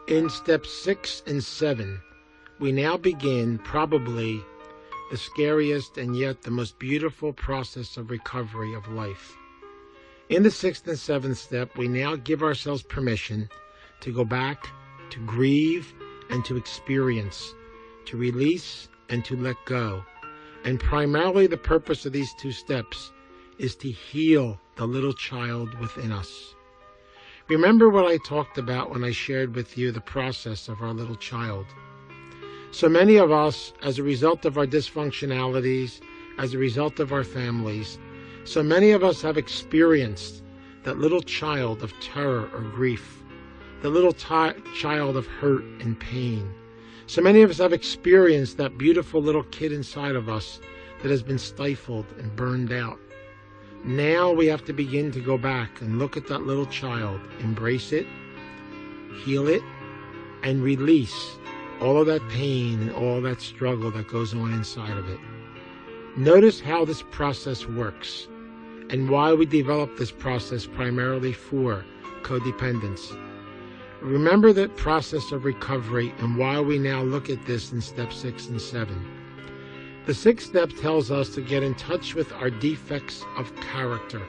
In steps 6 and 7, we now begin probably the scariest and yet the most beautiful process of recovery of life. In the 6th and 7th step, we now give ourselves permission to go back, to grieve, and to experience, to release and to let go. And primarily the purpose of these 2 steps is to heal the little child within us. Remember what I talked about when I shared with you the process of our little child. So many of us, as a result of our dysfunctionalities, as a result of our families, so many of us have experienced that little child of terror or grief, the little child of hurt and pain. So many of us have experienced that beautiful little kid inside of us that has been stifled and burned out. Now we have to begin to go back and look at that little child, embrace it, heal it, and release all of that pain and all that struggle that goes on inside of it. Notice how this process works and why we develop this process primarily for codependence. Remember that process of recovery and why we now look at this in step 6 and 7. The 6th step tells us to get in touch with our defects of character.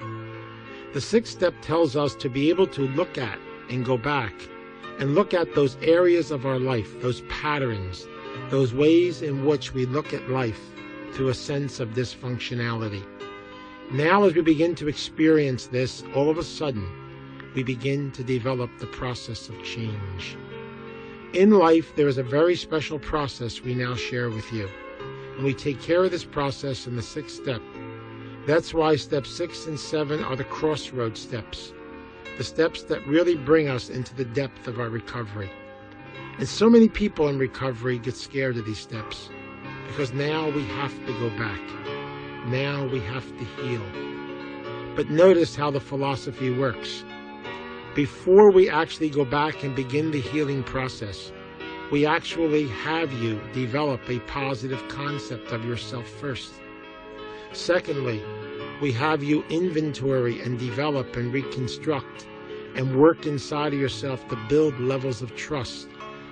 The 6th step tells us to be able to look at and go back and look at those areas of our life, those patterns, those ways in which we look at life through a sense of dysfunctionality. Now, as we begin to experience this, all of a sudden, we begin to develop the process of change. In life, there is a very special process we now share with you. And we take care of this process in the 6th step. That's why steps 6 and 7 are the crossroad steps, the steps that really bring us into the depth of our recovery. And so many people in recovery get scared of these steps because now we have to go back. Now we have to heal. But notice how the philosophy works. Before we actually go back and begin the healing process, we actually have you develop a positive concept of yourself first. Secondly, we have you inventory and develop and reconstruct and work inside of yourself to build levels of trust,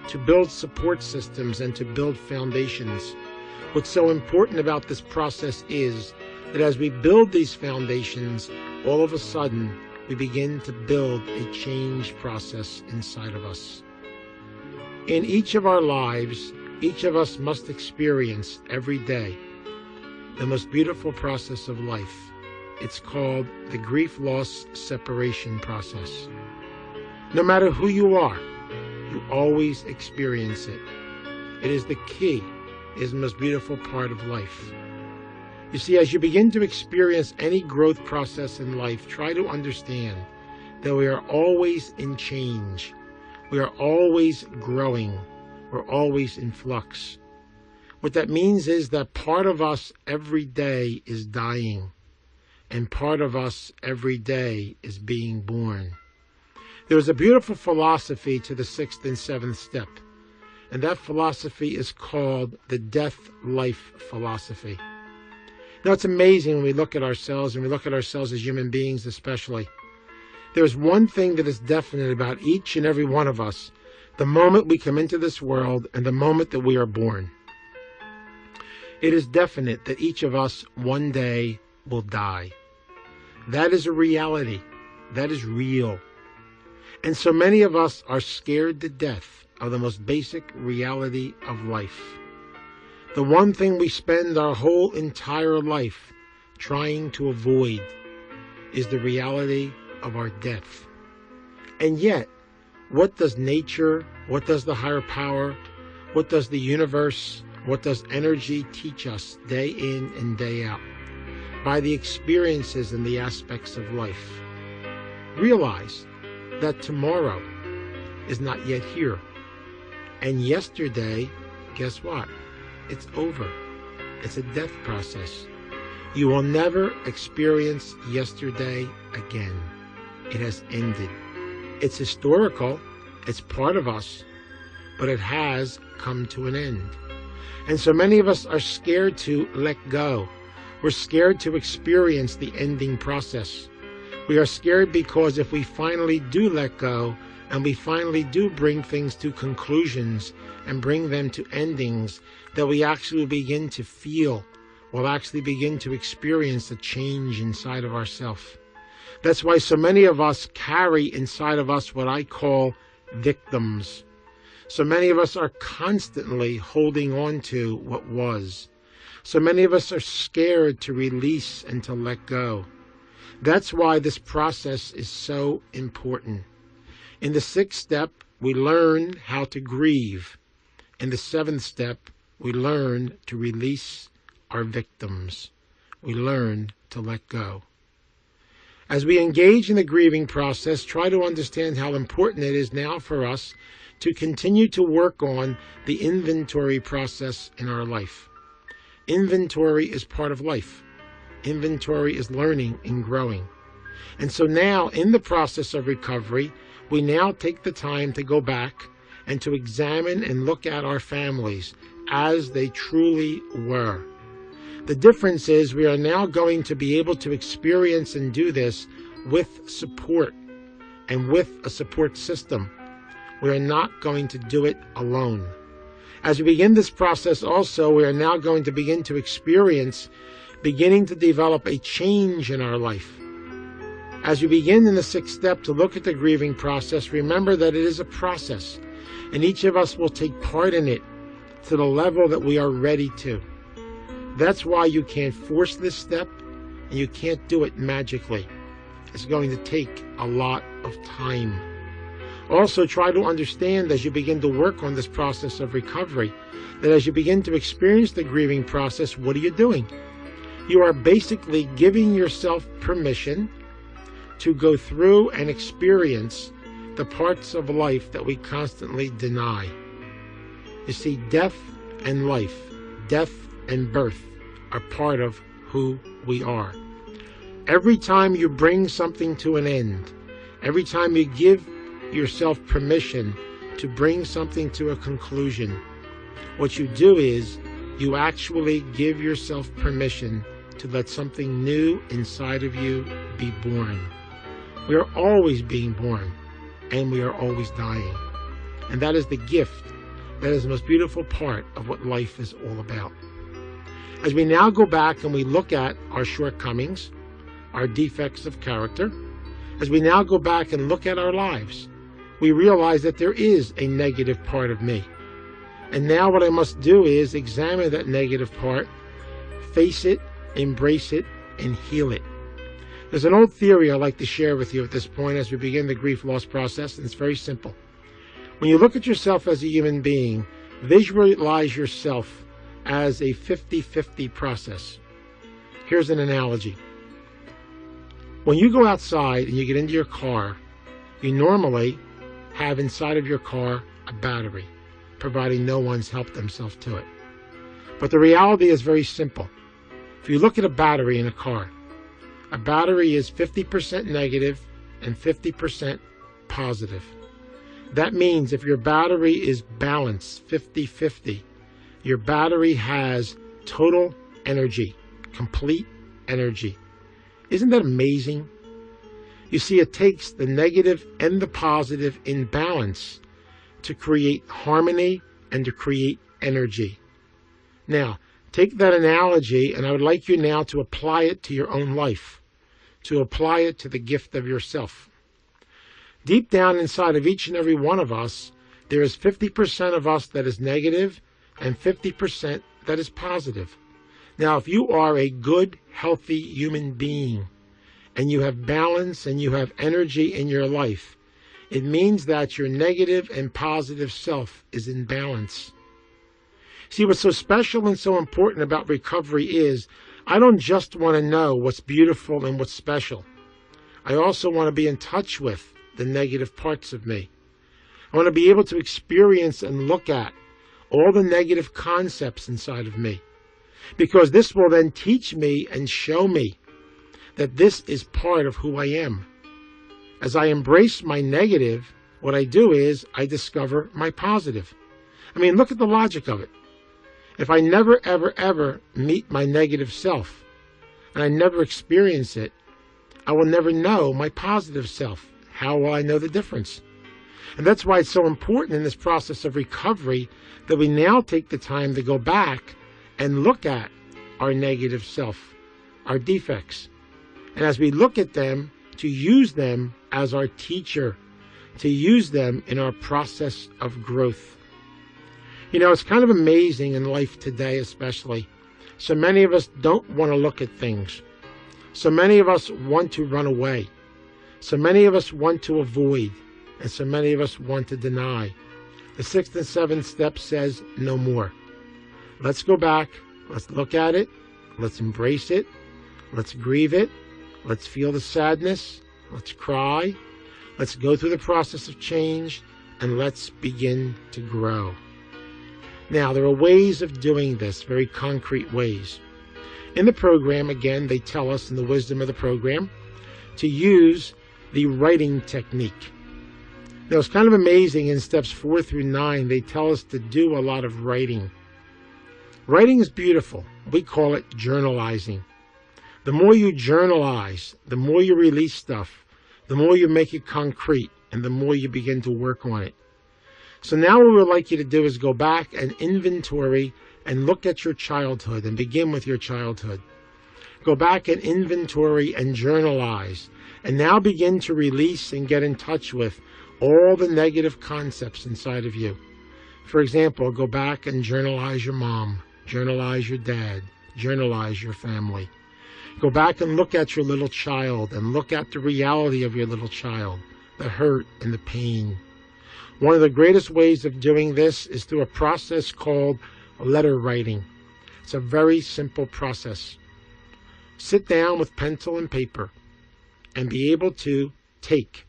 to build support systems, and to build foundations. What's so important about this process is that as we build these foundations, all of a sudden, we begin to build a change process inside of us. In each of our lives, each of us must experience every day the most beautiful process of life. It's called the grief, loss, separation process. No matter who you are, you always experience it. It is the key, it is the most beautiful part of life. You see, as you begin to experience any growth process in life, try to understand that we are always in change. We are always growing. We're always in flux. What that means is that part of us every day is dying, and part of us every day is being born. There is a beautiful philosophy to the 6th and 7th step, and that philosophy is called the death-life philosophy. Now, it's amazing when we look at ourselves, and we look at ourselves as human beings especially. There's one thing that is definite about each and every one of us, the moment we come into this world and the moment that we are born. It is definite that each of us one day will die. That is a reality. That is real. And so many of us are scared to death of the most basic reality of life. The one thing we spend our whole entire life trying to avoid is the reality of our death. And yet, what does nature, what does the higher power, what does the universe, what does energy teach us day in and day out? By the experiences and the aspects of life. Realize that tomorrow is not yet here. And yesterday, guess what? It's over. It's a death process. You will never experience yesterday again. It has ended. It's historical, it's part of us, but it has come to an end. And so many of us are scared to let go. We're scared to experience the ending process. We are scared because if we finally do let go, and we finally do bring things to conclusions and bring them to endings, that we actually begin to feel, we'll actually begin to experience a change inside of ourselves. That's why so many of us carry inside of us what I call victims. So many of us are constantly holding on to what was. So many of us are scared to release and to let go. That's why this process is so important. In the 6th step, we learn how to grieve. In the 7th step, we learn to release our victims. We learn to let go. As we engage in the grieving process, try to understand how important it is now for us to continue to work on the inventory process in our life. Inventory is part of life. Inventory is learning and growing. And so now, in the process of recovery, we now take the time to go back and to examine and look at our families as they truly were. The difference is we are now going to be able to experience and do this with support and with a support system. We are not going to do it alone. As we begin this process also, we are now going to begin to experience beginning to develop a change in our life. As you begin in the 6th step to look at the grieving process, remember that it is a process, and each of us will take part in it to the level that we are ready to. That's why you can't force this step, and you can't do it magically. It's going to take a lot of time. Also, try to understand as you begin to work on this process of recovery, that as you begin to experience the grieving process, what are you doing? You are basically giving yourself permission to go through and experience the parts of life that we constantly deny. You see, death and life, death and birth are part of who we are. Every time you bring something to an end, every time you give yourself permission to bring something to a conclusion, what you do is you actually give yourself permission to let something new inside of you be born. We are always being born, and we are always dying. And that is the gift. That is the most beautiful part of what life is all about. As we now go back and we look at our shortcomings, our defects of character, as we now go back and look at our lives, we realize that there is a negative part of me. And now what I must do is examine that negative part, face it, embrace it, and heal it. There's an old theory I'd like to share with you at this point as we begin the grief loss process, and it's very simple. When you look at yourself as a human being, visualize yourself as a 50-50 process. Here's an analogy. When you go outside and you get into your car, you normally have inside of your car a battery, providing no one's helped themselves to it. But the reality is very simple. If you look at a battery in a car, a battery is 50% negative and 50% positive. That means if your battery is balanced, 50-50, your battery has total energy, complete energy. Isn't that amazing? You see, it takes the negative and the positive in balance to create harmony and to create energy. Now, take that analogy, and I would like you now to apply it to your own life, to apply it to the gift of yourself. Deep down inside of each and every one of us, there is 50% of us that is negative and 50% that is positive. Now, if you are a good, healthy human being, and you have balance and you have energy in your life, it means that your negative and positive self is in balance. See, what's so special and so important about recovery is I don't just want to know what's beautiful and what's special. I also want to be in touch with the negative parts of me. I want to be able to experience and look at all the negative concepts inside of me, because this will then teach me and show me that this is part of who I am. As I embrace my negative, what I do is I discover my positive. I mean, look at the logic of it. If I never, ever, ever meet my negative self, and I never experience it, I will never know my positive self. How will I know the difference? And that's why it's so important in this process of recovery that we now take the time to go back and look at our negative self, our defects. And as we look at them, to use them as our teacher, to use them in our process of growth. You know, it's kind of amazing in life today especially. So many of us don't want to look at things. So many of us want to run away. So many of us want to avoid. And so many of us want to deny. The 6th and 7th step says no more. Let's go back. Let's look at it. Let's embrace it. Let's grieve it. Let's feel the sadness. Let's cry. Let's go through the process of change. And let's begin to grow. Now, there are ways of doing this, very concrete ways. In the program, again, they tell us in the wisdom of the program to use the writing technique. Now, it's kind of amazing in steps 4 through 9, they tell us to do a lot of writing. Writing is beautiful. We call it journalizing. The more you journalize, the more you release stuff, the more you make it concrete, and the more you begin to work on it. So now what we would like you to do is go back and inventory and look at your childhood and begin with your childhood. Go back and inventory and journalize, and now begin to release and get in touch with all the negative concepts inside of you. For example, go back and journalize your mom, journalize your dad, journalize your family. Go back and look at your little child and look at the reality of your little child, the hurt and the pain. One of the greatest ways of doing this is through a process called letter writing. It's a very simple process. Sit down with pencil and paper and be able to take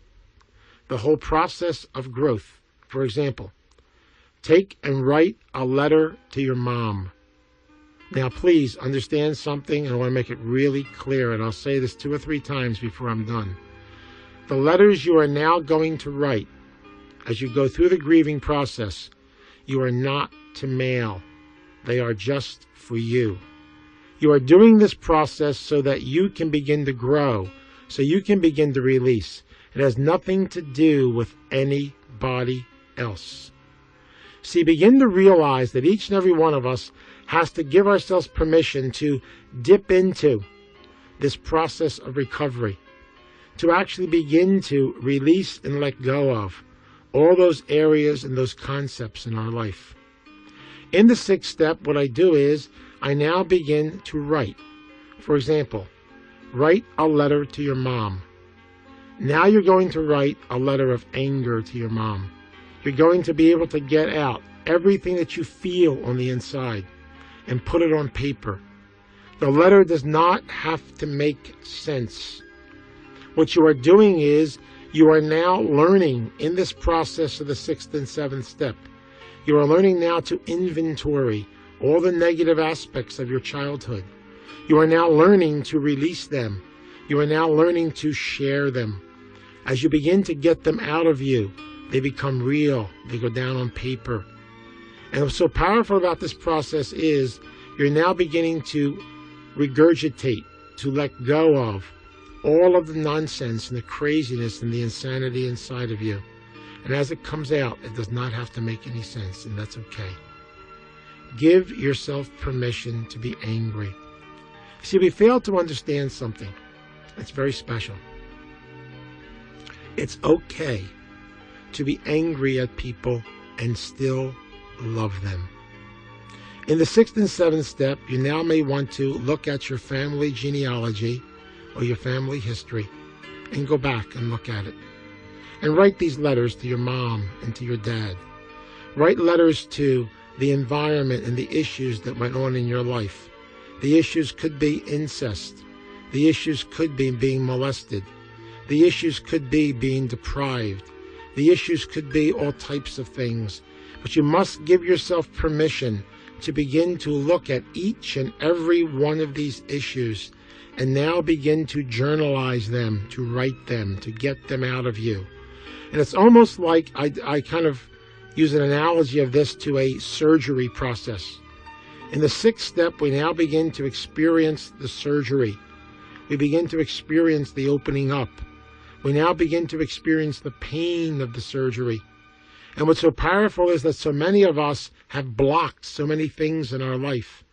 the whole process of growth. For example, take and write a letter to your mom. Now, please understand something, and I want to make it really clear, and I'll say this 2 or 3 times before I'm done. The letters you are now going to write as you go through the grieving process, you are not to mail. They are just for you. You are doing this process so that you can begin to grow, so you can begin to release. It has nothing to do with anybody else. See, begin to realize that each and every one of us has to give ourselves permission to dip into this process of recovery, to actually begin to release and let go of all those areas and those concepts in our life. In the 6th step, what I do is I now begin to write. For example, write a letter to your mom. Now you're going to write a letter of anger to your mom. You're going to be able to get out everything that you feel on the inside and put it on paper. The letter does not have to make sense. What you are doing is you are now learning in this process of the 6th and 7th step. You are learning now to inventory all the negative aspects of your childhood. You are now learning to release them. You are now learning to share them. As you begin to get them out of you, they become real. They go down on paper. And what's so powerful about this process is you're now beginning to regurgitate, to let go of all of the nonsense and the craziness and the insanity inside of you. And as it comes out, it does not have to make any sense, and that's okay. Give yourself permission to be angry. See, we fail to understand something that's very special. It's okay to be angry at people and still love them. In the 6th and 7th step, you now may want to look at your family genealogy or your family history and go back and look at it. And write these letters to your mom and to your dad. Write letters to the environment and the issues that went on in your life. The issues could be incest. The issues could be being molested. The issues could be being deprived. The issues could be all types of things. But you must give yourself permission to begin to look at each and every one of these issues and now begin to journalize them, to write them, to get them out of you. And it's almost like I kind of use an analogy of this to a surgery process. In the 6th step, we now begin to experience the surgery. We begin to experience the opening up. We now begin to experience the pain of the surgery. And what's so powerful is that so many of us have blocked so many things in our life.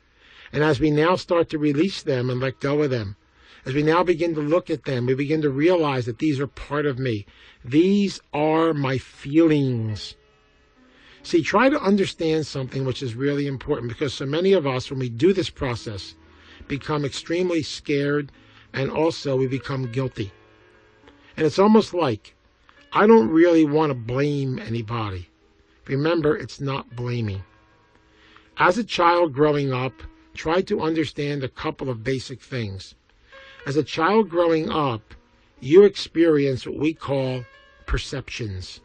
And as we now start to release them and let go of them, as we now begin to look at them, we begin to realize that these are part of me. These are my feelings. See, try to understand something which is really important, because so many of us, when we do this process, become extremely scared, and also we become guilty. And it's almost like, I don't really want to blame anybody. Remember, it's not blaming. As a child growing up, try to understand a couple of basic things. As a child growing up, you experience what we call perceptions.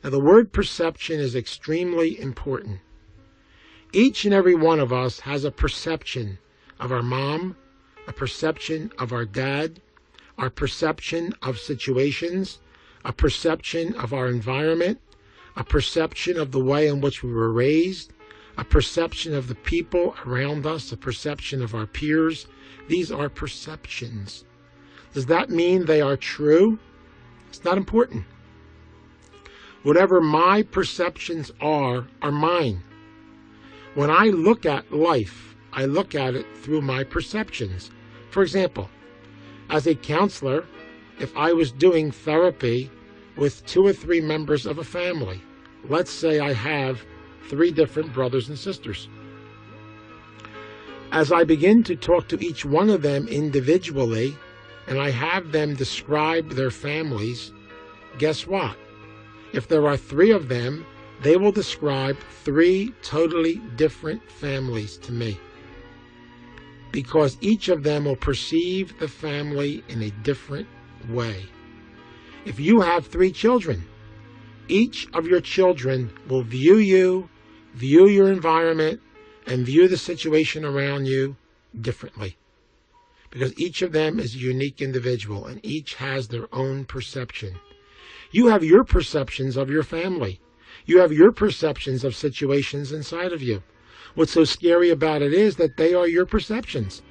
Now, the word perception is extremely important. Each and every one of us has a perception of our mom, a perception of our dad, our perception of situations, a perception of our environment, a perception of the way in which we were raised, a perception of the people around us, a perception of our peers. These are perceptions. Does that mean they are true? It's not important. Whatever my perceptions are mine. When I look at life, I look at it through my perceptions. For example, as a counselor, if I was doing therapy with 2 or 3 members of a family, let's say I have 3 different brothers and sisters. As I begin to talk to each one of them individually, and I have them describe their families, guess what? If there are 3 of them, they will describe 3 totally different families to me, because each of them will perceive the family in a different way. If you have 3 children, each of your children will view you, view your environment, and view the situation around you differently, because each of them is a unique individual and each has their own perception. You have your perceptions of your family. You have your perceptions of situations inside of you. What's so scary about it is that they are your perceptions,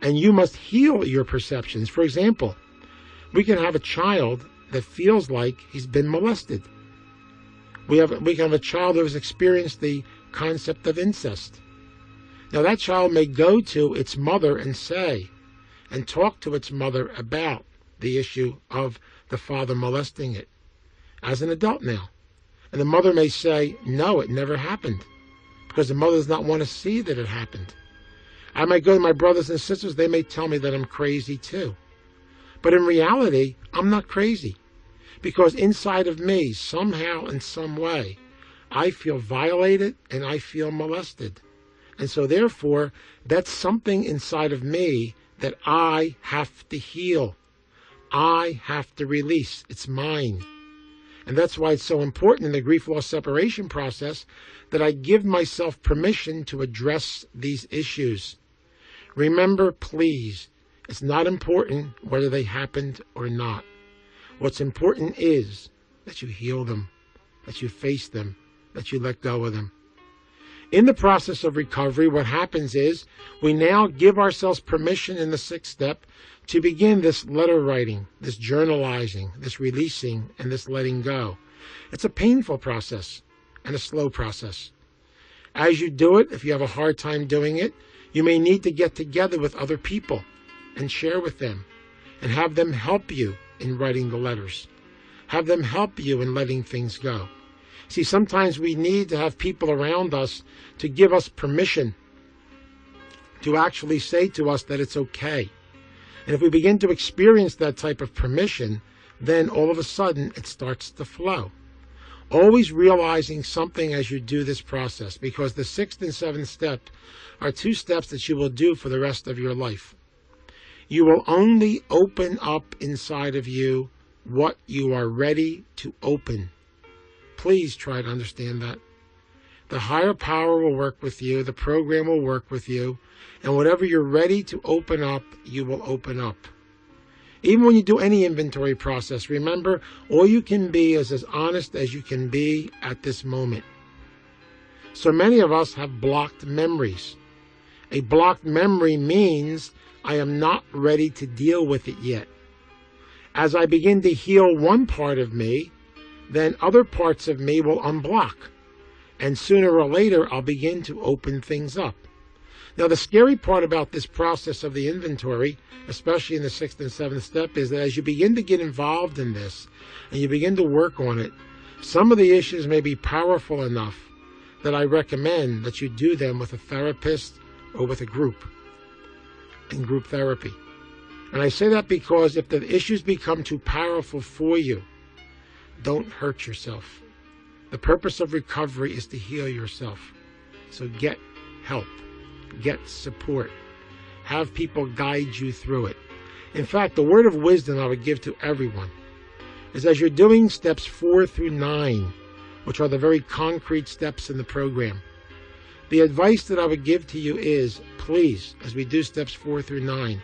and you must heal your perceptions. For example, we can have a child that feels like he's been molested. We can have a child who has experienced the concept of incest. Now, that child may go to its mother and say, and talk to its mother about the issue of the father molesting it as an adult now. And the mother may say, no, it never happened, because the mother does not want to see that it happened. I might go to my brothers and sisters, they may tell me that I'm crazy too. But in reality, I'm not crazy, because inside of me, somehow in some way, I feel violated and I feel molested. And so therefore, that's something inside of me that I have to heal. I have to release. It's mine. And that's why it's so important in the grief loss separation process that I give myself permission to address these issues. Remember, please, it's not important whether they happened or not. What's important is that you heal them, that you face them, that you let go of them. In the process of recovery, what happens is we now give ourselves permission in the 6th step to begin this letter writing, this journalizing, this releasing, and this letting go. It's a painful process and a slow process. As you do it, if you have a hard time doing it, you may need to get together with other people and share with them and have them help you in writing the letters. Have them help you in letting things go. See, sometimes we need to have people around us to give us permission to actually say to us that it's okay. And if we begin to experience that type of permission, then all of a sudden it starts to flow. Always realizing something as you do this process, because the 6th and 7th step are 2 steps that you will do for the rest of your life. You will only open up inside of you what you are ready to open. Please try to understand that. The higher power will work with you, the program will work with you, and whatever you're ready to open up, you will open up. Even when you do any inventory process, remember, all you can be is as honest as you can be at this moment. So many of us have blocked memories. A blocked memory means I am not ready to deal with it yet. As I begin to heal one part of me, then other parts of me will unblock. And sooner or later, I'll begin to open things up. Now, the scary part about this process of the inventory, especially in the 6th and 7th step, is that as you begin to get involved in this and you begin to work on it, some of the issues may be powerful enough that I recommend that you do them with a therapist or with a group, in group therapy. And I say that because if the issues become too powerful for you, don't hurt yourself. The purpose of recovery is to heal yourself. So get help, get support, have people guide you through it. In fact, the word of wisdom I would give to everyone is, as you're doing steps 4 through 9, which are the very concrete steps in the program, the advice that I would give to you is, please, as we do steps 4 through 9,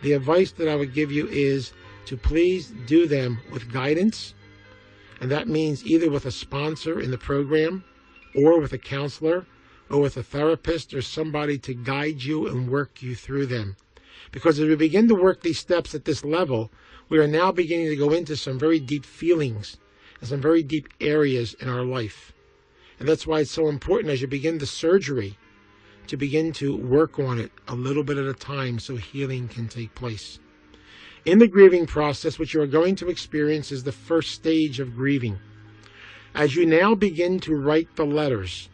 the advice that I would give you is to please do them with guidance. And that means either with a sponsor in the program, or with a counselor, or with a therapist, or somebody to guide you and work you through them. Because as we begin to work these steps at this level, we are now beginning to go into some very deep feelings and some very deep areas in our life. And that's why it's so important as you begin the surgery to begin to work on it a little bit at a time so healing can take place. In the grieving process, what you are going to experience is the first stage of grieving. As you now begin to write the letters,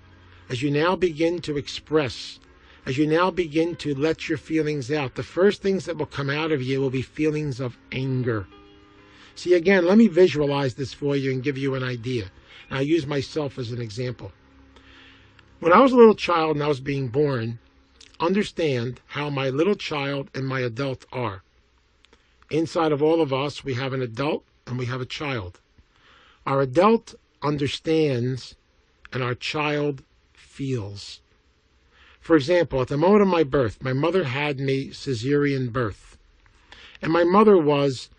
as you now begin to express, as you now begin to let your feelings out, the first things that will come out of you will be feelings of anger. See, again, let me visualize this for you and give you an idea. And I use myself as an example. When I was a little child and I was being born, understand how my little child and my adult are. Inside of all of us, we have an adult and we have a child. Our adult understands and our child feels. For example, at the moment of my birth, my mother had me cesarean birth. And my mother was,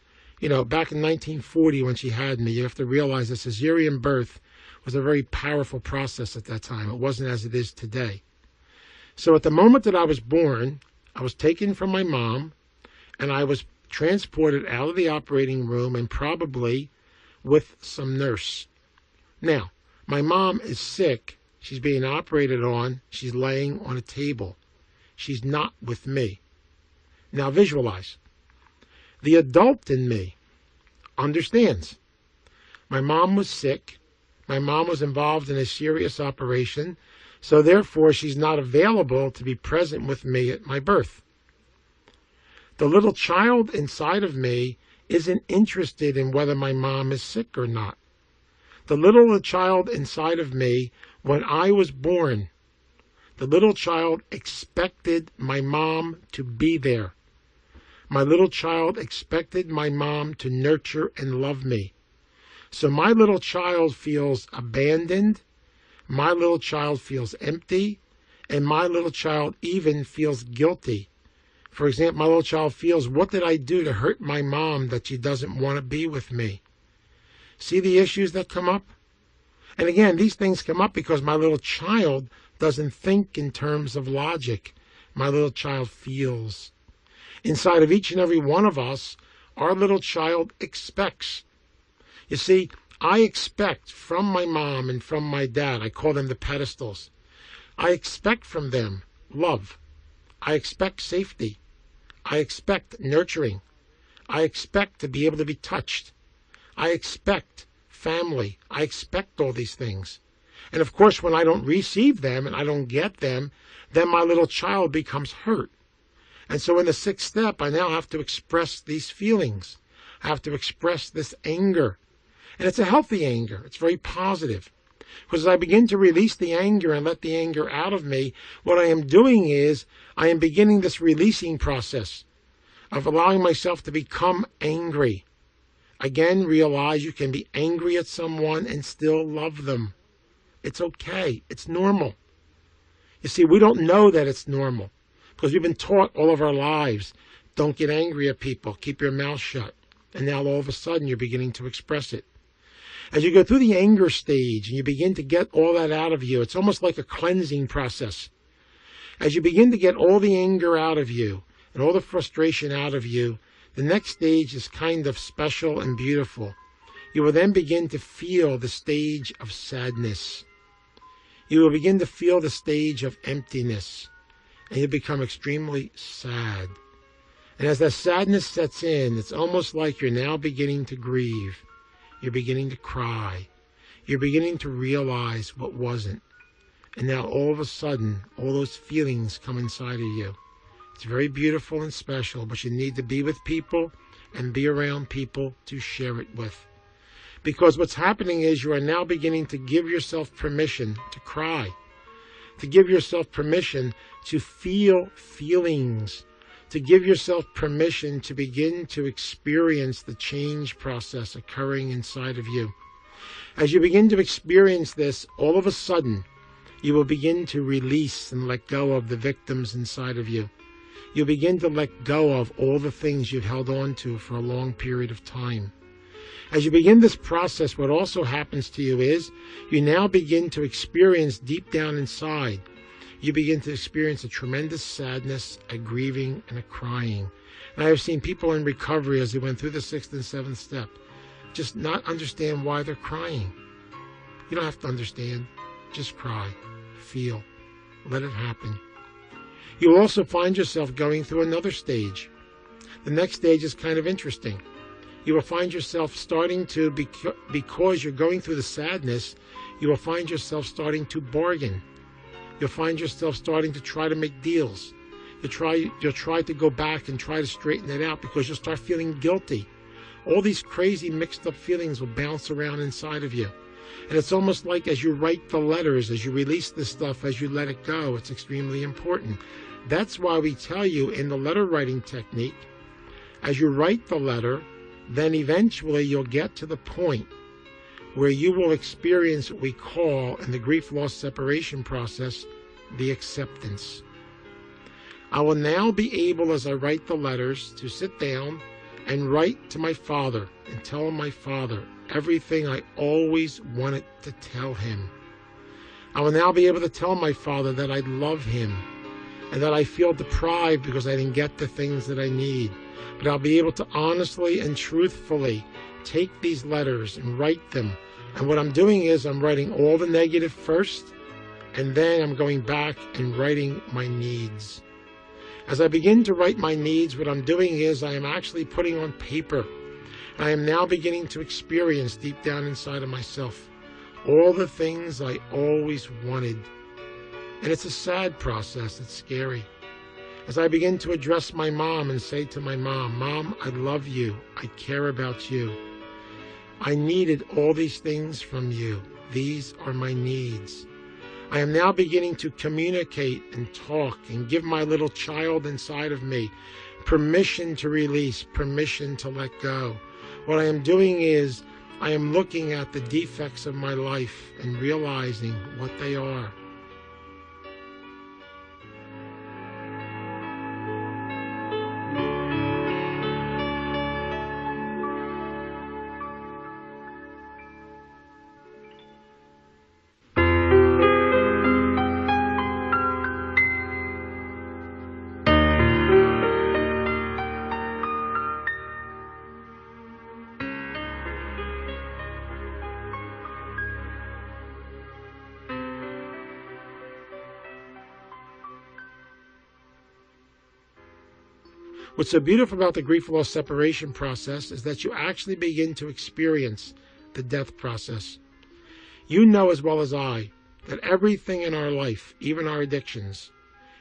back in 1940 when she had me, you have to realize that cesarean birth was a very powerful process at that time. It wasn't as it is today. So at the moment that I was born, I was taken from my mom and I was transported out of the operating room and probably with some nurse. Now, my mom is sick. She's being operated on. She's laying on a table. She's not with me. Now visualize. The adult in me understands. My mom was sick. My mom was involved in a serious operation, so therefore she's not available to be present with me at my birth. The little child inside of me isn't interested in whether my mom is sick or not. The little child inside of me, when I was born, the little child expected my mom to be there. My little child expected my mom to nurture and love me. So my little child feels abandoned, my little child feels empty, and my little child even feels guilty. For example, my little child feels, what did I do to hurt my mom that she doesn't want to be with me? See the issues that come up? And again, these things come up because my little child doesn't think in terms of logic. My little child feels. Inside of each and every one of us, our little child expects. You see, I expect from my mom and from my dad, I call them the pedestals, I expect from them love. I expect safety. I expect nurturing. I expect to be able to be touched. I expect family. I expect all these things. And of course, when I don't receive them and I don't get them, then my little child becomes hurt. And so in the 6th step, I now have to express these feelings. I have to express this anger. And it's a healthy anger. It's very positive. Because as I begin to release the anger and let the anger out of me, what I am doing is I am beginning this releasing process of allowing myself to become angry. Again, realize you can be angry at someone and still love them. It's okay. It's normal. You see, we don't know that it's normal because we've been taught all of our lives, don't get angry at people, keep your mouth shut. And now all of a sudden you're beginning to express it. As you go through the anger stage and you begin to get all that out of you, it's almost like a cleansing process. As you begin to get all the anger out of you and all the frustration out of you, the next stage is kind of special and beautiful. You will then begin to feel the stage of sadness. You will begin to feel the stage of emptiness, and you become extremely sad. And as that sadness sets in, it's almost like you're now beginning to grieve. You're beginning to cry. You're beginning to realize what wasn't. And now all of a sudden, all those feelings come inside of you. It's very beautiful and special, but you need to be with people and be around people to share it with. Because what's happening is you are now beginning to give yourself permission to cry, to give yourself permission to feel feelings, to give yourself permission to begin to experience the change process occurring inside of you. As you begin to experience this, all of a sudden, you will begin to release and let go of the victims inside of you. You'll begin to let go of all the things you've held on to for a long period of time. As you begin this process, what also happens to you is you now begin to experience deep down inside, you begin to experience a tremendous sadness, a grieving, and a crying. And I have seen people in recovery as they went through the 6th and 7th step just not understand why they're crying. You don't have to understand. Just cry. Feel. Let it happen. You'll also find yourself going through another stage. The next stage is kind of interesting. You will find yourself starting to, because you're going through the sadness, you will find yourself starting to bargain. You'll find yourself starting to try to make deals. You'll try to go back and try to straighten it out because you'll start feeling guilty. All these crazy mixed up feelings will bounce around inside of you. And it's almost like as you write the letters, as you release this stuff, as you let it go, it's extremely important. That's why we tell you in the letter writing technique, as you write the letter, then eventually you'll get to the point where you will experience what we call in the grief loss separation process, the acceptance. I will now be able, as I write the letters, to sit down and write to my father and tell my father everything I always wanted to tell him. I will now be able to tell my father that I love him and that I feel deprived because I didn't get the things that I need. But I'll be able to honestly and truthfully take these letters and write them. And what I'm doing is I'm writing all the negative first, and then I'm going back and writing my needs. As I begin to write my needs, what I'm doing is I am actually putting on paper. I am now beginning to experience deep down inside of myself all the things I always wanted. And it's a sad process. It's scary. As I begin to address my mom and say to my mom, Mom, I love you. I care about you. I needed all these things from you. These are my needs. I am now beginning to communicate and talk and give my little child inside of me permission to release, permission to let go. What I am doing is I am looking at the defects of my life and realizing what they are. What's so beautiful about the grief loss separation process is that you actually begin to experience the death process. You know as well as I that everything in our life, even our addictions,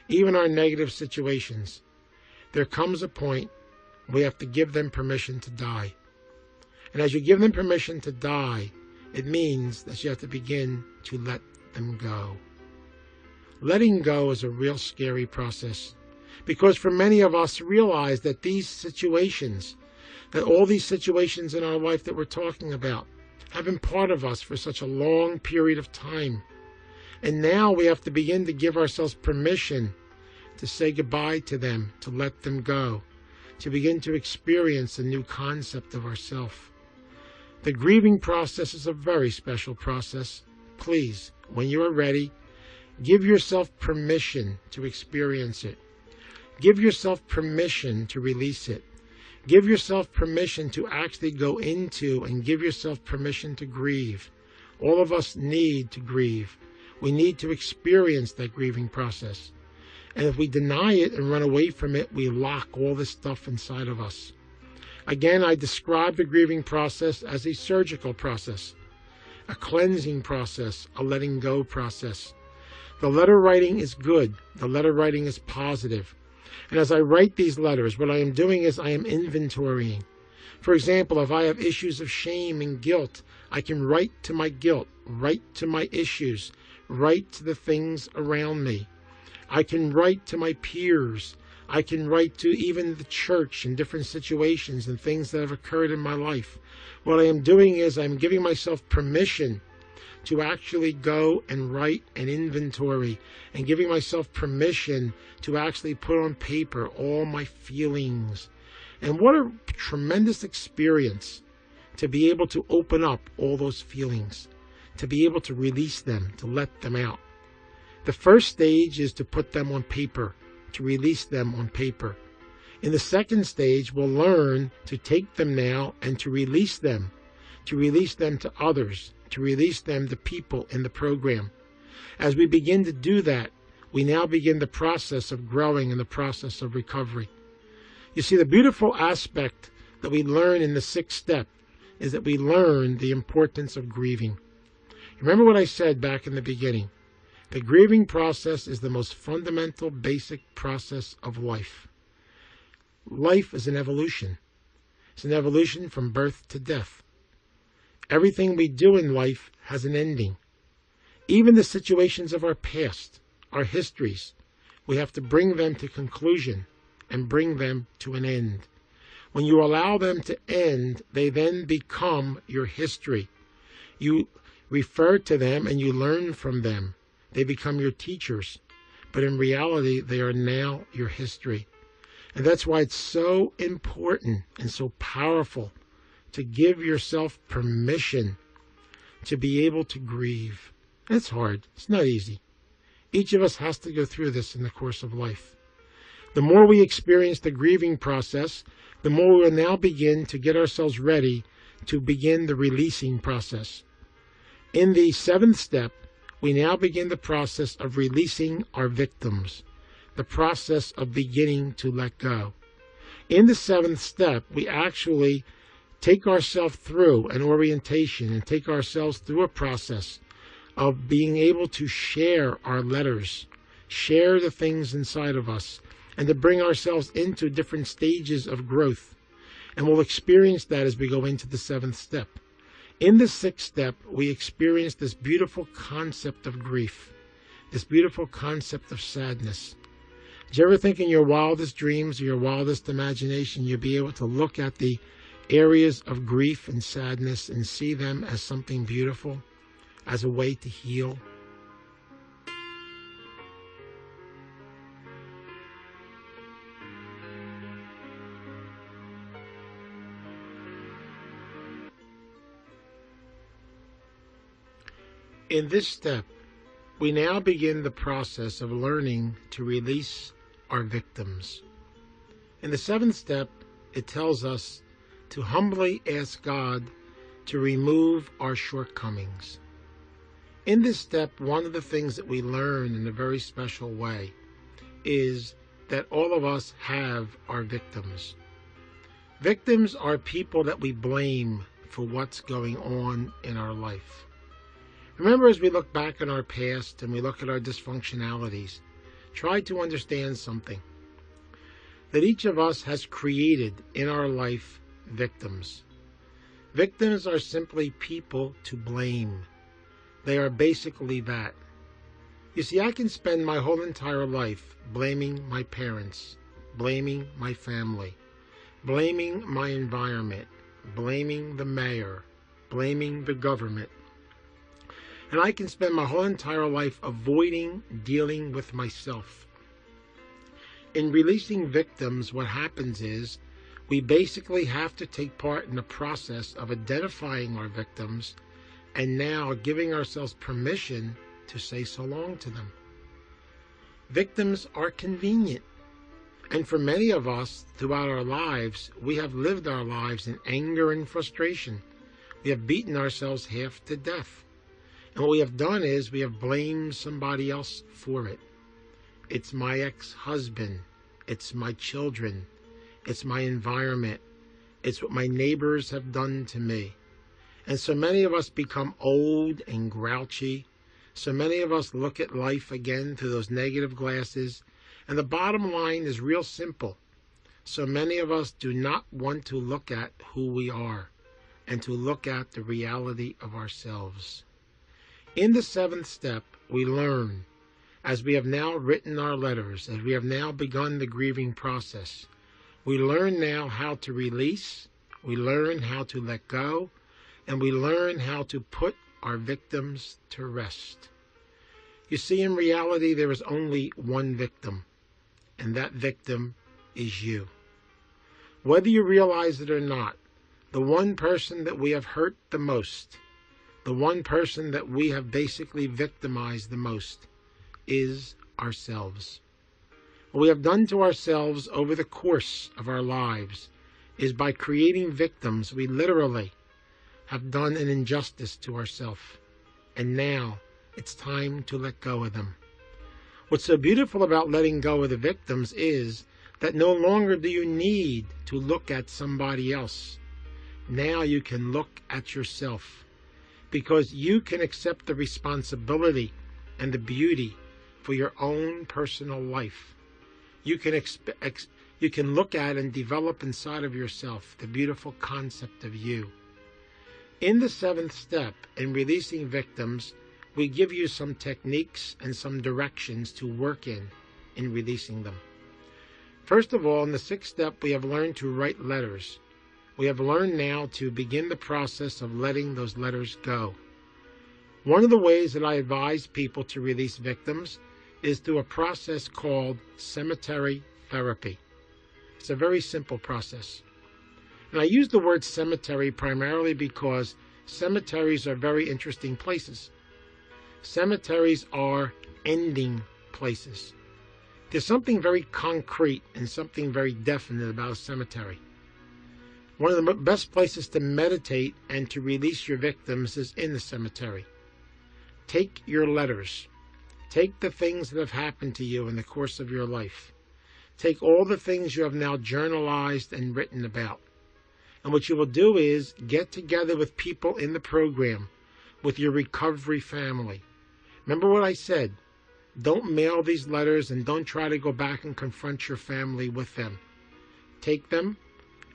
even our negative situations, there comes a point we have to give them permission to die. And as you give them permission to die, it means that you have to begin to let them go. Letting go is a real scary process. Because for many of us realize that these situations, that all these situations in our life that we're talking about have been part of us for such a long period of time. And now we have to begin to give ourselves permission to say goodbye to them, to let them go, to begin to experience a new concept of ourself. The grieving process is a very special process. Please, when you are ready, give yourself permission to experience it. Give yourself permission to release it. Give yourself permission to actually go into and give yourself permission to grieve. All of us need to grieve. We need to experience that grieving process. And if we deny it and run away from it, we lock all this stuff inside of us. Again, I describe the grieving process as a surgical process, a cleansing process, a letting go process. The letter writing is good. The letter writing is positive. And as I write these letters, what I am doing is I am inventorying. For example, if I have issues of shame and guilt, I can write to my guilt, write to my issues, write to the things around me. I can write to my peers. I can write to even the church in different situations and things that have occurred in my life. What I am doing is I'm giving myself permission to actually go and write an inventory and giving myself permission to actually put on paper all my feelings. And what a tremendous experience to be able to open up all those feelings, to be able to release them, to let them out. The first stage is to put them on paper, to release them on paper. In the second stage, we'll learn to take them now and to release them to others, to release them to people in the program. As we begin to do that, we now begin the process of growing and the process of recovery. You see, the beautiful aspect that we learn in the sixth step is that we learn the importance of grieving. Remember what I said back in the beginning. The grieving process is the most fundamental, basic process of life. Life is an evolution. It's an evolution from birth to death. Everything we do in life has an ending. Even the situations of our past, our histories, we have to bring them to conclusion and bring them to an end. When you allow them to end, they then become your history. You refer to them and you learn from them. They become your teachers. But in reality, they are now your history. And that's why it's so important and so powerful to give yourself permission to be able to grieve. It's hard. It's not easy. Each of us has to go through this in the course of life. The more we experience the grieving process, the more we will now begin to get ourselves ready to begin the releasing process. In the seventh step, we now begin the process of releasing our victims, the process of beginning to let go. In the seventh step, we actually take ourselves through an orientation and take ourselves through a process of being able to share our letters, share the things inside of us, and to bring ourselves into different stages of growth. And we'll experience that as we go into the seventh step. In the sixth step, we experience this beautiful concept of grief, this beautiful concept of sadness. Did you ever think in your wildest dreams or your wildest imagination you'd be able to look at the areas of grief and sadness and see them as something beautiful, as a way to heal? In this step, we now begin the process of learning to release our victims. In the seventh step, it tells us to humbly ask God to remove our shortcomings. In this step, one of the things that we learn in a very special way is that all of us have our victims. Victims are people that we blame for what's going on in our life. Remember, as we look back on our past and we look at our dysfunctionalities, try to understand something. That each of us has created in our life victims. Victims are simply people to blame. They are basically that. You see, I can spend my whole entire life blaming my parents, blaming my family, blaming my environment, blaming the mayor, blaming the government. And I can spend my whole entire life avoiding dealing with myself. In releasing victims, what happens is we basically have to take part in the process of identifying our victims and now giving ourselves permission to say so long to them. Victims are convenient. And for many of us, throughout our lives, we have lived our lives in anger and frustration. We have beaten ourselves half to death. And what we have done is we have blamed somebody else for it. It's my ex-husband. It's my children. It's my environment. It's what my neighbors have done to me. And so many of us become old and grouchy. So many of us look at life again through those negative glasses. And the bottom line is real simple. So many of us do not want to look at who we are and to look at the reality of ourselves. In the 7th step, we learn, as we have now written our letters, as we have now begun the grieving process, we learn now how to release, we learn how to let go, and we learn how to put our victims to rest. You see, in reality, there is only one victim, and that victim is you. Whether you realize it or not, the one person that we have hurt the most, the one person that we have basically victimized the most, is ourselves. What we have done to ourselves over the course of our lives is by creating victims, we literally have done an injustice to ourselves. And now it's time to let go of them. What's so beautiful about letting go of the victims is that no longer do you need to look at somebody else. Now you can look at yourself, because you can accept the responsibility and the beauty for your own personal life. You can look at and develop inside of yourself the beautiful concept of you. In the 7th step, in releasing victims, we give you some techniques and some directions to work in releasing them. First of all, in the 6th step, we have learned to write letters. We have learned now to begin the process of letting those letters go. One of the ways that I advise people to release victims is through a process called cemetery therapy. It's a very simple process. And I use the word cemetery primarily because cemeteries are very interesting places. Cemeteries are ending places. There's something very concrete and something very definite about a cemetery. One of the best places to meditate and to release your victims is in the cemetery. Take your letters. Take the things that have happened to you in the course of your life. Take all the things you have now journalized and written about. And what you will do is get together with people in the program, with your recovery family. Remember what I said. Don't mail these letters and don't try to go back and confront your family with them. Take them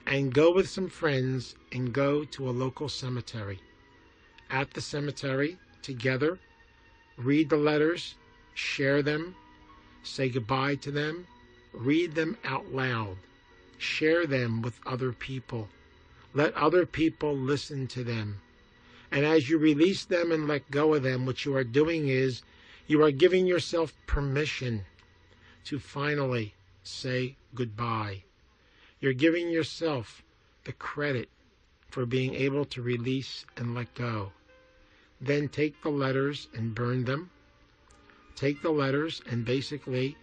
and go with some friends and go to a local cemetery. At the cemetery, together, read the letters, share them, say goodbye to them, read them out loud, share them with other people. Let other people listen to them. And as you release them and let go of them, what you are doing is you are giving yourself permission to finally say goodbye. You're giving yourself the credit for being able to release and let go. Then take the letters and burn them. Take the letters and basically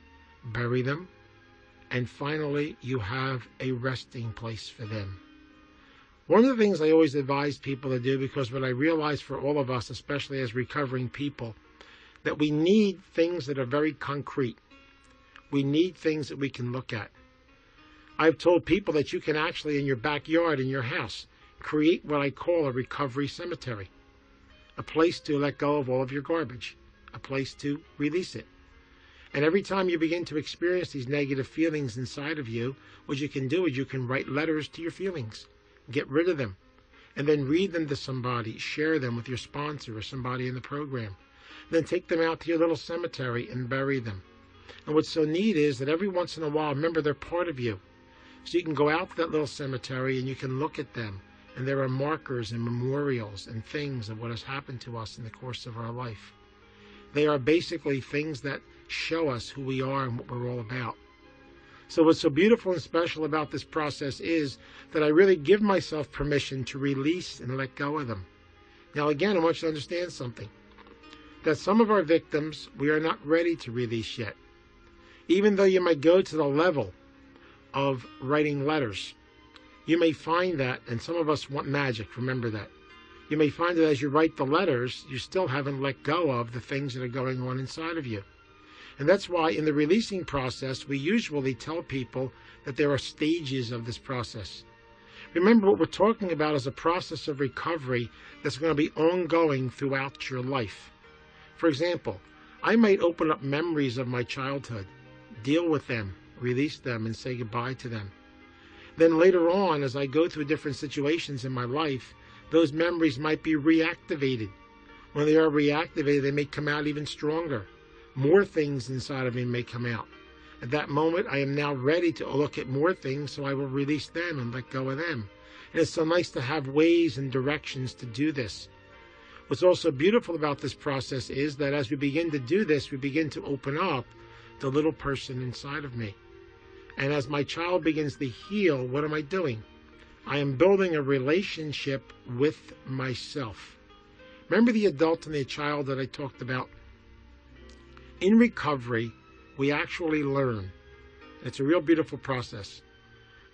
bury them. And finally, you have a resting place for them. One of the things I always advise people to do, because what I realize for all of us, especially as recovering people, that we need things that are very concrete. We need things that we can look at. I've told people that you can actually, in your backyard, in your house, create what I call a recovery cemetery. A place to let go of all of your garbage. A place to release it. And every time you begin to experience these negative feelings inside of you, what you can do is you can write letters to your feelings. Get rid of them. And then read them to somebody. Share them with your sponsor or somebody in the program. Then take them out to your little cemetery and bury them. And what's so neat is that every once in a while, remember, they're part of you. So you can go out to that little cemetery and you can look at them. And there are markers and memorials and things of what has happened to us in the course of our life. They are basically things that show us who we are and what we're all about. So what's so beautiful and special about this process is that I really give myself permission to release and let go of them. Now again, I want you to understand something. That some of our victims we are not ready to release yet. Even though you might go to the level of writing letters. You may find that, and some of us want magic, remember that. You may find that as you write the letters, you still haven't let go of the things that are going on inside of you. And that's why in the releasing process, we usually tell people that there are stages of this process. Remember, what we're talking about is a process of recovery that's going to be ongoing throughout your life. For example, I might open up memories of my childhood, deal with them, release them, and say goodbye to them. Then later on, as I go through different situations in my life, those memories might be reactivated. When they are reactivated, they may come out even stronger. More things inside of me may come out. At that moment, I am now ready to look at more things, so I will release them and let go of them. And it's so nice to have ways and directions to do this. What's also beautiful about this process is that as we begin to do this, we begin to open up the little person inside of me. And as my child begins to heal, what am I doing? I am building a relationship with myself. Remember the adult and the child that I talked about? In recovery, we actually learn, it's a real beautiful process,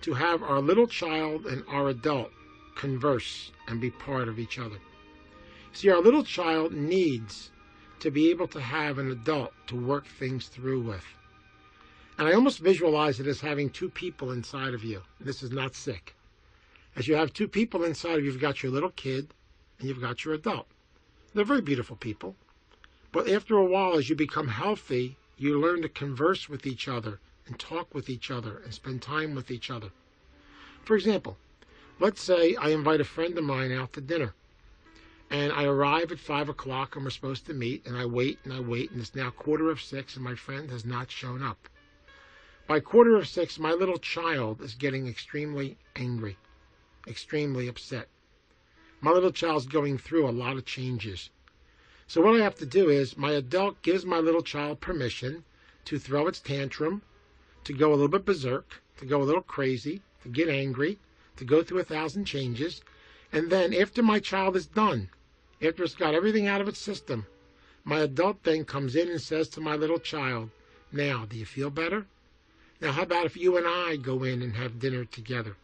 to have our little child and our adult converse and be part of each other. See, our little child needs to be able to have an adult to work things through with. And I almost visualize it as having two people inside of you. This is not sick. As you have two people inside of you, you've got your little kid and you've got your adult. They're very beautiful people. But after a while, as you become healthy, you learn to converse with each other and talk with each other and spend time with each other. For example, let's say I invite a friend of mine out to dinner. And I arrive at 5 o'clock and we're supposed to meet, and I wait, and it's now 5:45 and my friend has not shown up. By 5:45, my little child is getting extremely angry, extremely upset. My little child's going through a lot of changes. So what I have to do is, my adult gives my little child permission to throw its tantrum, to go a little bit berserk, to go a little crazy, to get angry, to go through 1,000 changes. And then after my child is done, after it's got everything out of its system, my adult then comes in and says to my little child, now, do you feel better? Now, how about if you and I go in and have dinner together?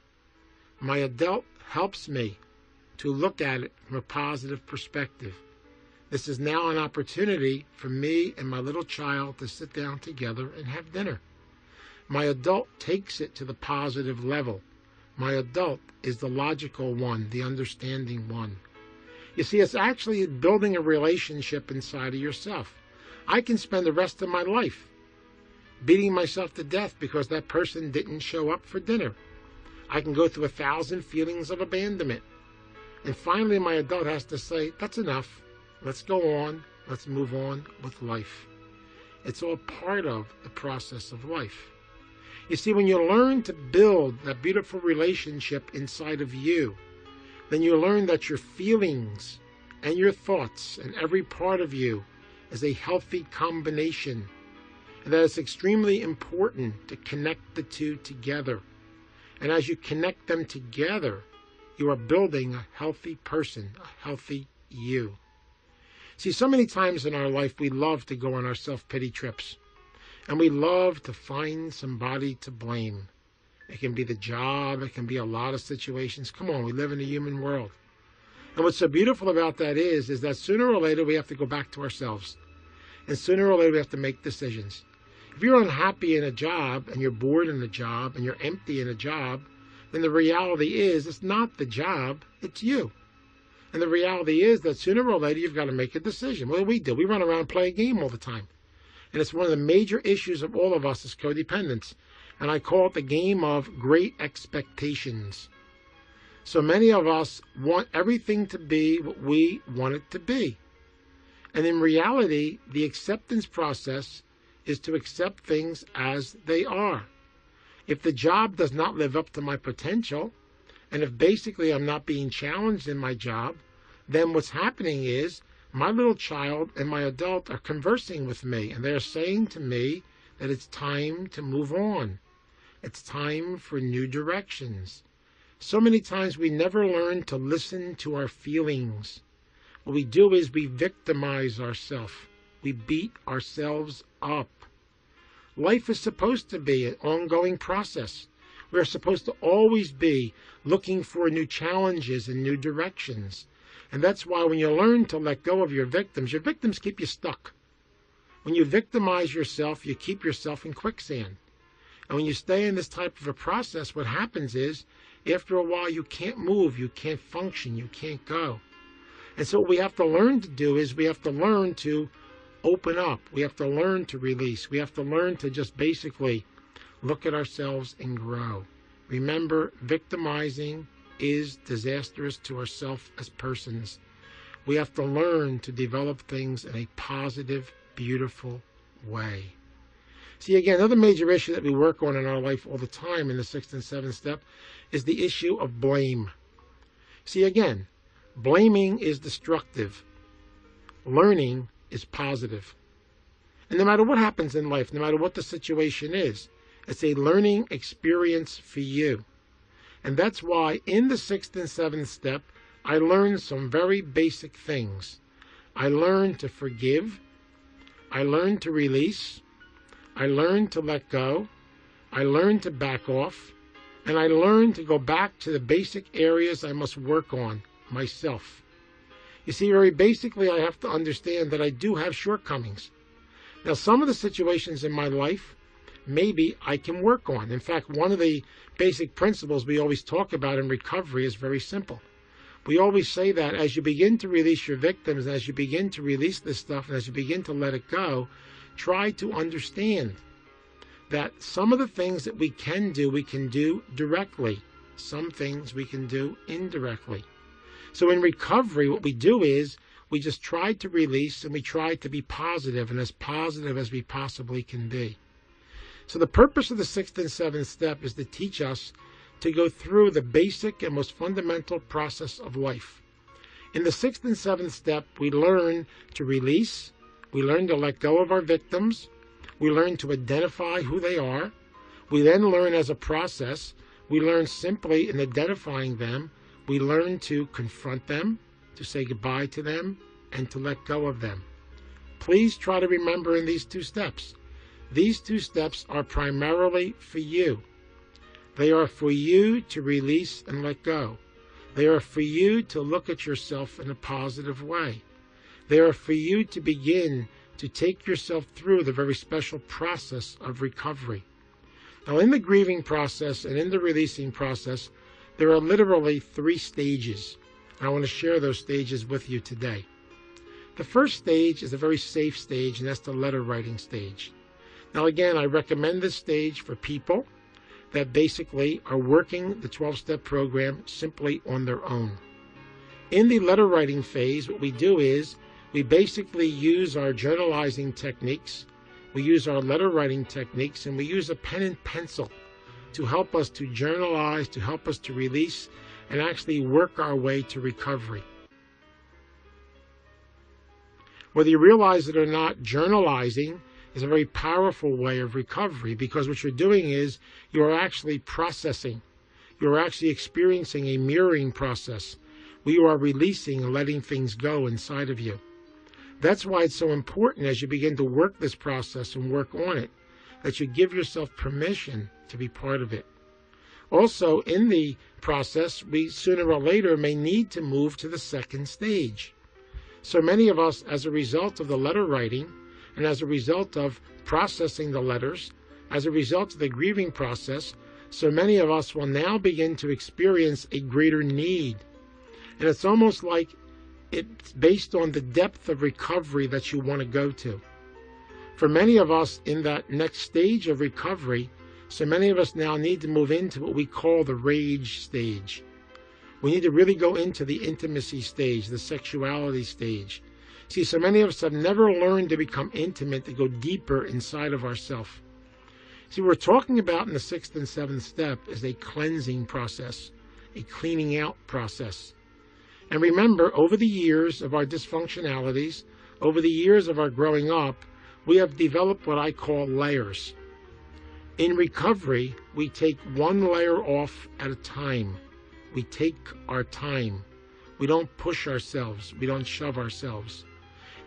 My adult helps me to look at it from a positive perspective. This is now an opportunity for me and my little child to sit down together and have dinner. My adult takes it to the positive level. My adult is the logical one, the understanding one. You see, it's actually building a relationship inside of yourself. I can spend the rest of my life beating myself to death because that person didn't show up for dinner. I can go through 1,000 feelings of abandonment. And finally, my adult has to say, that's enough. Let's go on. Let's move on with life. It's all part of the process of life. You see, when you learn to build that beautiful relationship inside of you, then you learn that your feelings and your thoughts and every part of you is a healthy combination, and that it's extremely important to connect the two together. And as you connect them together, you are building a healthy person, a healthy you. See, so many times in our life, we love to go on our self-pity trips. And we love to find somebody to blame. It can be the job. It can be a lot of situations. Come on, we live in a human world. And what's so beautiful about that is that sooner or later we have to go back to ourselves. And sooner or later we have to make decisions. If you're unhappy in a job and you're bored in a job and you're empty in a job, then the reality is it's not the job, it's you. And the reality is that sooner or later you've got to make a decision. What do? We run around and play a game all the time. And it's one of the major issues of all of us is codependence. And I call it the game of great expectations. So many of us want everything to be what we want it to be. And in reality, the acceptance process is to accept things as they are. If the job does not live up to my potential, and if basically I'm not being challenged in my job, then what's happening is my little child and my adult are conversing with me, and they're saying to me that it's time to move on. It's time for new directions. So many times we never learn to listen to our feelings. What we do is we victimize ourselves. We beat ourselves up. Life is supposed to be an ongoing process. We're supposed to always be looking for new challenges and new directions. And that's why when you learn to let go of your victims keep you stuck. When you victimize yourself, you keep yourself in quicksand. And when you stay in this type of a process, what happens is, after a while, you can't move, you can't function, you can't go. And so what we have to learn to do is we have to learn to open up. We have to learn to release. We have to learn to just basically look at ourselves and grow. Remember, victimizing is disastrous to ourselves as persons. We have to learn to develop things in a positive, beautiful way. See, again, another major issue that we work on in our life all the time in the 6th and 7th step is the issue of blame. See, again, blaming is destructive. Learning is positive. And no matter what happens in life, no matter what the situation is, it's a learning experience for you. And that's why in the 6th and 7th step, I learned some very basic things. I learned to forgive. I learned to release. I learned to let go. I learned to back off. And I learned to go back to the basic areas I must work on myself. You see, very basically, I have to understand that I do have shortcomings. Now, some of the situations in my life, maybe I can work on. In fact, one of the basic principles we always talk about in recovery is very simple. We always say that as you begin to release your victims, as you begin to release this stuff, and as you begin to let it go, try to understand that some of the things that we can do directly. Some things we can do indirectly. So in recovery, what we do is we just try to release and we try to be positive, and as positive as we possibly can be. So the purpose of the 6th and 7th step is to teach us to go through the basic and most fundamental process of life. In the 6th and 7th step, we learn to release, we learn to let go of our victims, we learn to identify who they are, we then learn as a process, we learn simply in identifying them, we learn to confront them, to say goodbye to them, and to let go of them. Please try to remember in these 2 steps. These 2 steps are primarily for you. They are for you to release and let go. They are for you to look at yourself in a positive way. They are for you to begin to take yourself through the very special process of recovery. Now, in the grieving process and in the releasing process, there are literally 3 stages. And I want to share those stages with you today. The first stage is a very safe stage, and that's the letter writing stage. Now, again, I recommend this stage for people that basically are working the 12-step program simply on their own. In the letter writing phase, what we do is we basically use our journalizing techniques, we use our letter writing techniques, and we use a pen and pencil to help us to journalize, to help us to release, and actually work our way to recovery. Whether you realize it or not, journalizing is a very powerful way of recovery, because what you're doing is you are actually processing. You're actually experiencing a mirroring process where you are releasing and letting things go inside of you. That's why it's so important as you begin to work this process and work on it, that you give yourself permission to be part of it. Also, in the process, we sooner or later may need to move to the second stage. So many of us, as a result of the letter writing, and as a result of processing the letters, as a result of the grieving process, so many of us will now begin to experience a greater need. And it's almost like it's based on the depth of recovery that you want to go to. For many of us in that next stage of recovery, so many of us now need to move into what we call the rage stage. We need to really go into the intimacy stage, the sexuality stage. See, so many of us have never learned to become intimate, to go deeper inside of ourselves. See, what we're talking about in the 6th and 7th step is a cleansing process, a cleaning out process. And remember, over the years of our dysfunctionalities, over the years of our growing up, we have developed what I call layers. In recovery, we take one layer off at a time. We take our time. We don't push ourselves. We don't shove ourselves.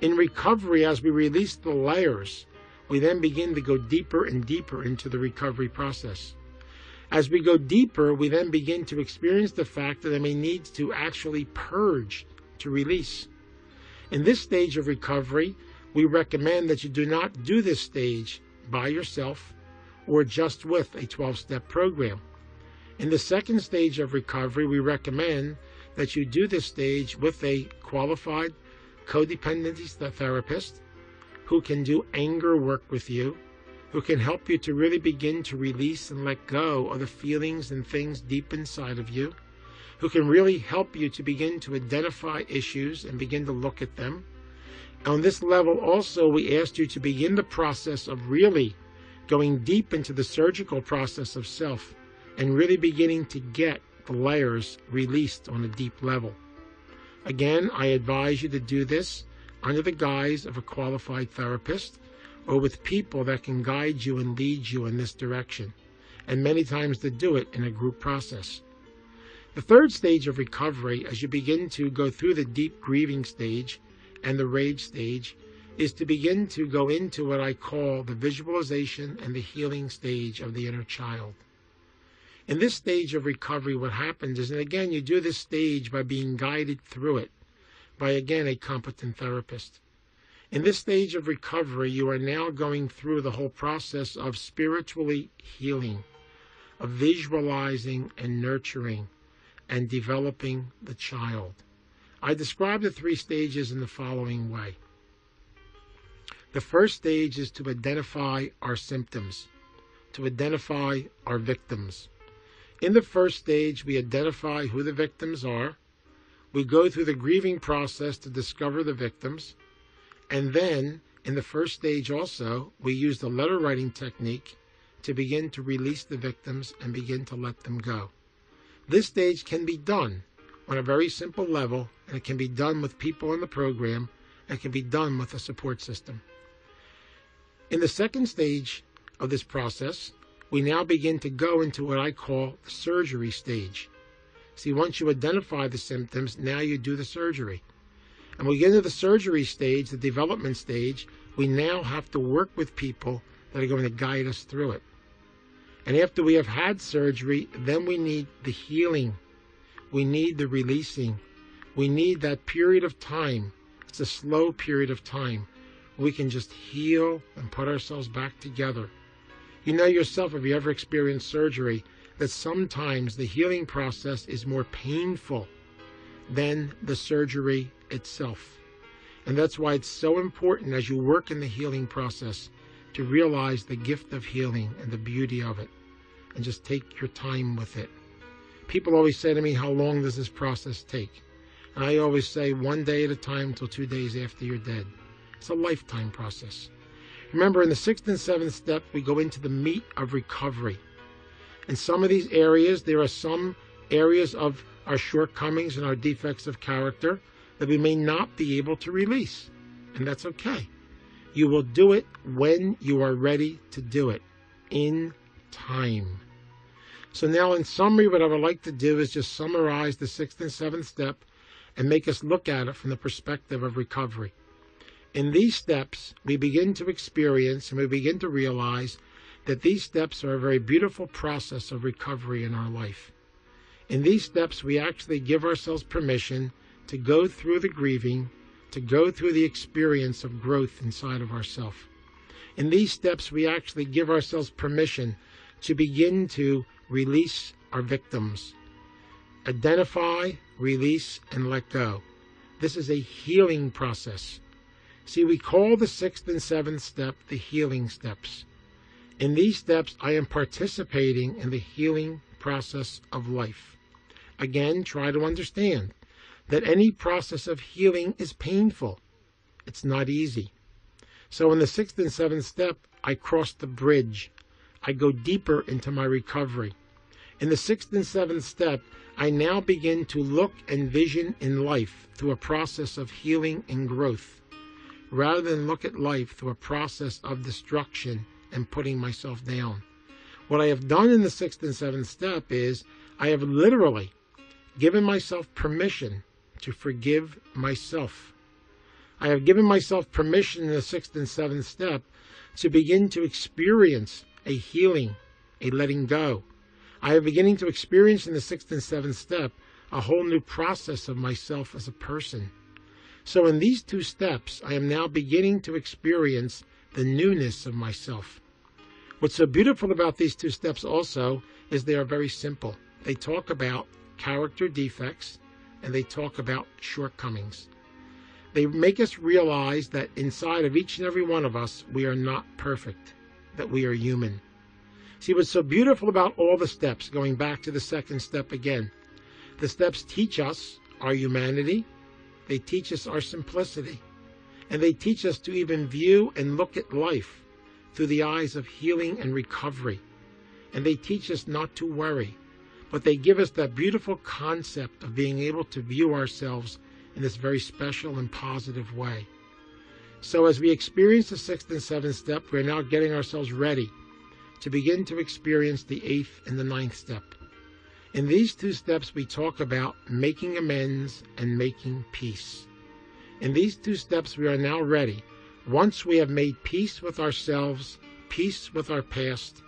In recovery, as we release the layers, we then begin to go deeper and deeper into the recovery process. As we go deeper, we then begin to experience the fact that I may need to actually purge to release. In this stage of recovery, we recommend that you do not do this stage by yourself or just with a 12-step program. In the second stage of recovery, we recommend that you do this stage with a qualified codependency therapist who can do anger work with you, who can help you to really begin to release and let go of the feelings and things deep inside of you, who can really help you to begin to identify issues and begin to look at them. On this level also, we asked you to begin the process of really going deep into the surgical process of self and really beginning to get the layers released on a deep level. Again, I advise you to do this under the guise of a qualified therapist or with people that can guide you and lead you in this direction, and many times to do it in a group process. The third stage of recovery, as you begin to go through the deep grieving stage and the rage stage, is to begin to go into what I call the visualization and the healing stage of the inner child. In this stage of recovery, what happens is, and again, you do this stage by being guided through it by, again, a competent therapist. In this stage of recovery, you are now going through the whole process of spiritually healing, of visualizing and nurturing and developing the child. I describe the three stages in the following way. The first stage is to identify our symptoms, to identify our victims. In the first stage, we identify who the victims are. We go through the grieving process to discover the victims. And then, in the first stage also, we use the letter writing technique to begin to release the victims and begin to let them go. This stage can be done on a very simple level, and it can be done with people in the program, and it can be done with a support system. In the second stage of this process, we now begin to go into what I call the surgery stage. See, once you identify the symptoms, now you do the surgery. And we get into the surgery stage, the development stage, we now have to work with people that are going to guide us through it. And after we have had surgery, then we need the healing. We need the releasing. We need that period of time. It's a slow period of time. We can just heal and put ourselves back together. You know yourself, if you ever experienced surgery, that sometimes the healing process is more painful than the surgery itself. And that's why it's so important as you work in the healing process to realize the gift of healing and the beauty of it, and just take your time with it. People always say to me, how long does this process take? And I always say 1 day at a time till 2 days after you're dead. It's a lifetime process. Remember, in the 6th and 7th step, we go into the meat of recovery. In some of these areas, there are some areas of our shortcomings and our defects of character that we may not be able to release. And that's okay. You will do it when you are ready to do it, in time. So now, in summary, what I would like to do is just summarize the 6th and 7th step and make us look at it from the perspective of recovery. In these steps, we begin to experience and we begin to realize that these steps are a very beautiful process of recovery in our life. In these steps, we actually give ourselves permission to go through the grieving, to go through the experience of growth inside of ourselves. In these steps, we actually give ourselves permission to begin to release our victims. Identify, release, and let go. This is a healing process. See, we call the 6th and 7th step the healing steps. In these steps, I am participating in the healing process of life. Again, try to understand that any process of healing is painful. It's not easy. So in the 6th and 7th step, I cross the bridge. I go deeper into my recovery. In the 6th and 7th step, I now begin to look and vision in life through a process of healing and growth, rather than look at life through a process of destruction and putting myself down. What I have done in the 6th and 7th step is I have literally given myself permission to forgive myself. I have given myself permission in the 6th and 7th step to begin to experience a healing, a letting go. I am beginning to experience in the sixth and seventh step a whole new process of myself as a person. So in these two steps, I am now beginning to experience the newness of myself. What's so beautiful about these two steps also is they are very simple. They talk about character defects and they talk about shortcomings. They make us realize that inside of each and every one of us, we are not perfect, that we are human. See, what's so beautiful about all the steps, going back to the second step again, the steps teach us our humanity, they teach us our simplicity, and they teach us to even view and look at life through the eyes of healing and recovery. And they teach us not to worry, but they give us that beautiful concept of being able to view ourselves in this very special and positive way. So as we experience the sixth and seventh step, we're now getting ourselves ready to begin to experience the eighth and the ninth step. In these two steps, we talk about making amends and making peace. In these two steps, we are now ready. Once we have made peace with ourselves, peace with our past,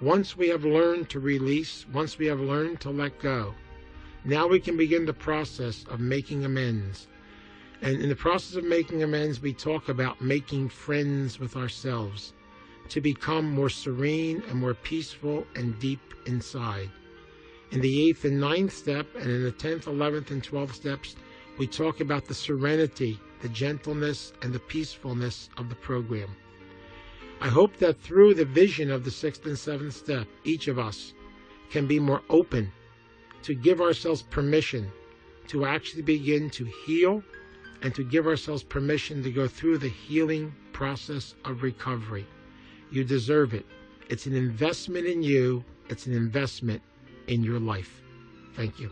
once we have learned to release, once we have learned to let go, now we can begin the process of making amends. And in the process of making amends, we talk about making friends with ourselves to become more serene and more peaceful and deep inside. In the eighth and ninth step, and in the 10th, 11th, and 12th steps, we talk about the serenity, the gentleness, and the peacefulness of the program. I hope that through the vision of the sixth and seventh step, each of us can be more open to give ourselves permission to actually begin to heal and to give ourselves permission to go through the healing process of recovery. You deserve it. It's an investment in you. It's an investment in your life. Thank you.